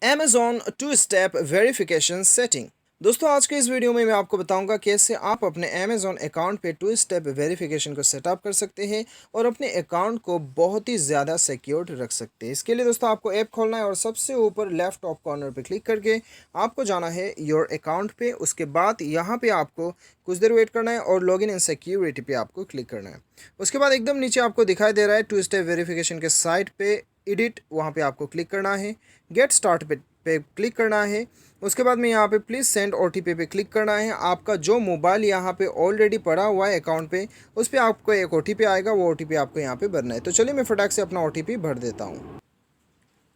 Amazon two step verification setting. दोस्तों आज के इस वीडियो में मैं आपको बताऊंगा कैसे आप अपने Amazon अकाउंट पे टू स्टेप वेरिफिकेशन को सेटअप कर सकते हैं और अपने अकाउंट को बहुत ही ज़्यादा सिक्योर रख सकते हैं। इसके लिए दोस्तों आपको ऐप खोलना है और सबसे ऊपर लेफ्ट टॉप कॉर्नर पे क्लिक करके आपको जाना है योर अकाउंट पे। उसके बाद यहाँ पे आपको कुछ देर वेट करना है और लॉगिन इन सिक्योरिटी पे आपको क्लिक करना है। उसके बाद एकदम नीचे आपको दिखाई दे रहा है टू स्टेप वेरिफिकेशन के साइट पे एडिट, वहाँ पे आपको क्लिक करना है। गेट स्टार्ट पे क्लिक करना है। उसके बाद में यहाँ पे प्लीज़ सेंड ओटीपी पे क्लिक करना है। आपका जो मोबाइल यहाँ पे ऑलरेडी पड़ा हुआ है अकाउंट पे, उस पर आपको एक ओटीपी आएगा, वो ओटीपी आपको यहाँ पे भरना है। तो चलिए मैं फटाक से अपना ओटीपी भर देता हूँ।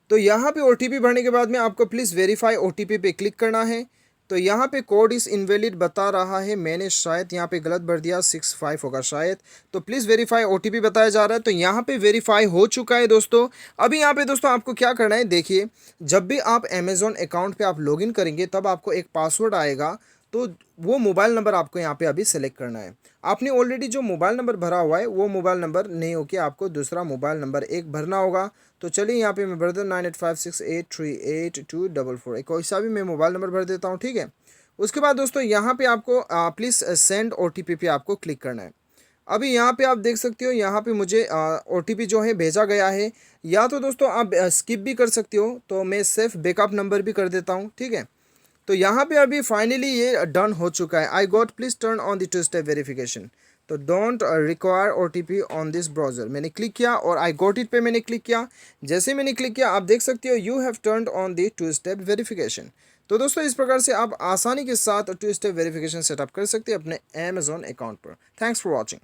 तो यहाँ पे ओटीपी भरने के बाद में आपको प्लीज़ वेरीफाई ओटीपी पे क्लिक करना है। तो यहाँ पे कोड इज़ इनवैलिड बता रहा है, मैंने शायद यहाँ पे गलत भर दिया, 65 होगा शायद। तो प्लीज़ वेरीफाई ओटीपी बताया जा रहा है। तो यहाँ पे वेरीफाई हो चुका है दोस्तों। अभी यहाँ पे दोस्तों आपको क्या करना है, देखिए जब भी आप अमेज़ॉन अकाउंट पे आप लॉगिन करेंगे तब आपको एक पासवर्ड आएगा। तो वो मोबाइल नंबर आपको यहाँ पे अभी सेलेक्ट करना है। आपने ऑलरेडी जो मोबाइल नंबर भरा हुआ है वो मोबाइल नंबर नहीं होके आपको दूसरा मोबाइल नंबर एक भरना होगा। तो चलिए यहाँ पे मैं भर दूँ 9856838244, कोई सा भी मैं मोबाइल नंबर भर देता हूँ, ठीक है। उसके बाद दोस्तों यहाँ पे आपको प्लीज़ सेंड ओटीपी पे आपको क्लिक करना है। अभी यहाँ पे आप देख सकते हो, यहाँ पे मुझे ओटीपी जो है भेजा गया है। या तो दोस्तों आप स्किप भी कर सकते हो, तो मैं सिर्फ बैकअप नंबर भी कर देता हूँ, ठीक है। तो यहाँ पे अभी फाइनली ये डन हो चुका है। I got please turn on the two step verification. तो don't require OTP on this browser, मैंने क्लिक किया और आई गॉट इट पे मैंने क्लिक किया। जैसे मैंने क्लिक किया आप देख सकते हो you have turn on the two step verification. तो दोस्तों इस प्रकार से आप आसानी के साथ टू स्टेप वेरिफिकेशन सेटअप कर सकते हैं अपने अमेज़ॉन अकाउंट पर। Thanks for watching.